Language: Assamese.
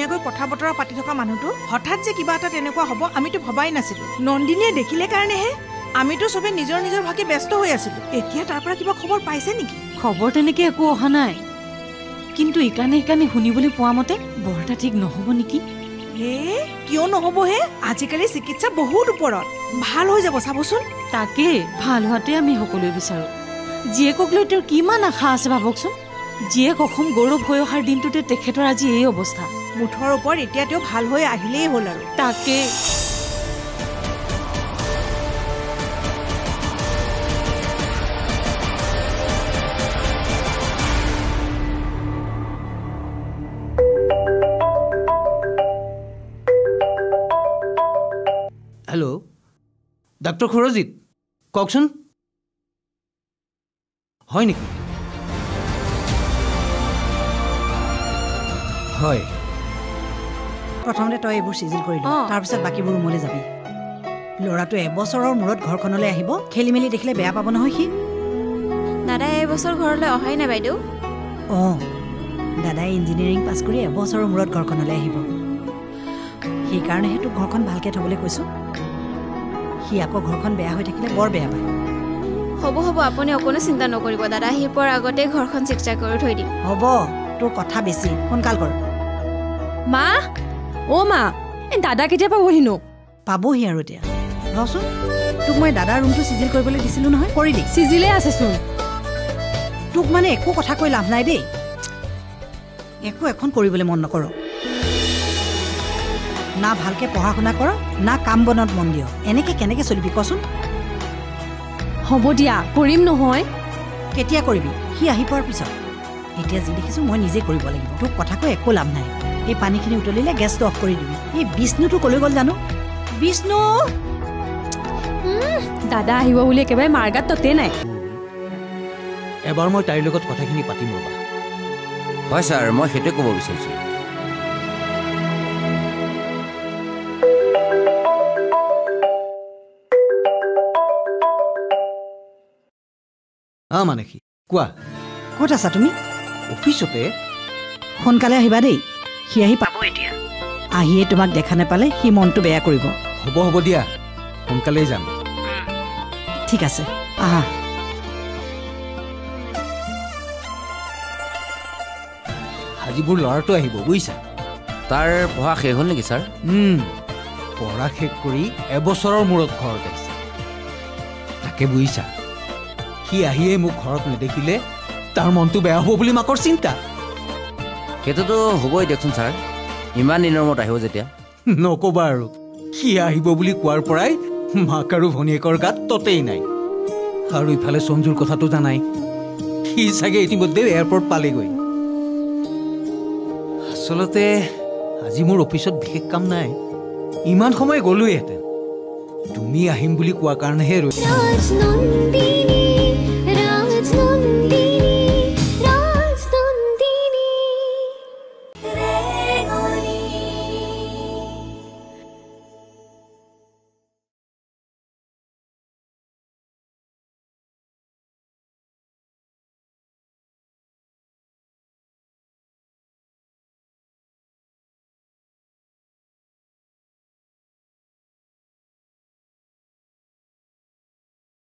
ধুনীয়াকৈ কথা বতৰা পাতি থকা মানুহটো হঠাৎ যে কিবা এটা তেনেকুৱা হ'ব আমিতো ভবাই নাছিলো। নন্দিনীয়ে দেখিলে কাৰণেহে। আমিতো চবে নিজৰ নিজৰ ভাগে ব্যস্ত হৈ আছিলো। এতিয়া তাৰ পৰা কিবা খবৰ পাইছে নেকি? খবৰ তেনেকে একো অহা নাই, কিন্তু ইকানে শুনিবলৈ পোৱা মতে বৰ এটা ঠিক নহ'ব নেকি? কিয় নহ'ব হে? আজিকালি চিকিৎসা বহুত ওপৰত, ভাল হৈ যাব চাবচোন। তাকে ভাল হোৱাতে আমি সকলোৱে বিচাৰো। জীয়েকক লৈ তেওঁৰ কিমান আশা আছে ভাবকচোন। জীয়েক অসম গৌৰৱ হৈ অহাৰ দিনটোতে তেখেতৰ আজি এই অৱস্থা। মুঠৰ ওপৰত এতিয়া তেওঁ ভাল হৈ আহিলেই হ'ল আৰু। তাকে হেল্ল' ডাক্তৰ সুৰজিত, কওকচোন। হয় নেকি? হয়, প্ৰথমতে তই এইবোৰ চিজিল কৰি ল, তাৰপিছত বাকীবোৰ ৰুমলৈ যাবি। ল'ৰাটো এবছৰৰ মূৰত ঘৰখনলৈ আহিব, খেলি মেলি দেখিলে বেয়া পাব নহয় সি। দাদাই এবছৰ ঘৰলৈ অহাই নাই বাইদেউ। অঁ, দাদাই ইঞ্জিনিয়াৰিং পাছ কৰি এবছৰৰ মূৰত ঘৰখনলৈ আহিব। সেইকাৰণেহে তোক ঘৰখন ভালকৈ থ'বলৈ কৈছোঁ। সি আকৌ ঘৰখন বেয়া হৈ থাকিলে বৰ বেয়া পায়। হ'ব আপুনি অকণো চিন্তা নকৰিব। দাদা আহি পোৱাৰ আগতে ঘৰখন চিকিৎসা কৰি থৈ দিম। হ'ব, তোৰ কথা বেছি, সোনকাল কৰ। মা, অ' মা, দাদা কেতিয়া পাবহিনো? পাবহি আৰু এতিয়া। ৰচোন, তোক মই দাদাৰ ৰুমটো চিজিল কৰিবলৈ দিছিলোঁ নহয়, কৰিলি? চিজিলে আছেচোন। তোক মানে একো কথা কৈ লাভ নাই দেই। একো এখন কৰিবলৈ মন নকৰ। না ভালকৈ পঢ়া শুনা কৰ, না কাম বনত মন দিয়। এনেকৈ কেনেকৈ চলিবি কচোন? হ'ব দিয়া, কৰিম নহয়। কেতিয়া কৰিবি? সি আহি পোৱাৰ পিছত। এতিয়া যি দেখিছোঁ মই নিজে কৰিব লাগিব। তোক কথা কৈ একো লাভ নাই। এই পানীখিনি উতলিলে গেছটো অফ কৰি দিবি। এই বিষ্ণুটো ক'লৈ গ'ল জানো? বিষ্ণু! দাদা আহিব বুলি একেবাৰে মাৰ্গাত ততে নাই। এবাৰ মই তাইৰ লগত কথাখিনি পাতিম ৰ'বা। হয় ছাৰ, মই সেইটোৱে ক'ব বিচাৰিছোঁ। মানে কি কোৱা? ক'ত আছা তুমি? অফিচতে। সোনকালে আহিবা দেই, সি আহি পাব এতিয়া। আহিয়ে তোমাক দেখা নাপালে সি মনটো বেয়া কৰিব। হ'ব দিয়া, সোনকালেই যাম। ঠিক আছে, আহা। আজিবোৰ ল'ৰাটো আহিব বুজিছা। তাৰ পঢ়া শেষ হ'ল নেকি ছাৰ? পঢ়া শেষ কৰি এবছৰৰ মূৰত ঘৰত আহিছে। তাকে বুজিছা, সি আহিয়ে মোক ঘৰত নেদেখিলে তাৰ মনটো বেয়া হ'ব বুলি মাকৰ চিন্তা। সেইটোতো হ'বই দিয়কচোন ছাৰ, ইমান দিনৰ মূৰত আহিব যেতিয়া। নক'বা আৰু, সি আহিব বুলি কোৱাৰ পৰাই মাক আৰু ভনীয়েকৰ গাত ততেই নাই। আৰু ইফালে সঞ্জুৰ কথাটো জানাই, সি চাগে ইতিমধ্যে এয়াৰপৰ্ট পালেগৈ। আচলতে আজি মোৰ অফিচত বিশেষ কাম নাই, ইমান সময় গ'লোৱেহেঁতেন। তুমি আহিম বুলি কোৱা কাৰণেহে ৰৈ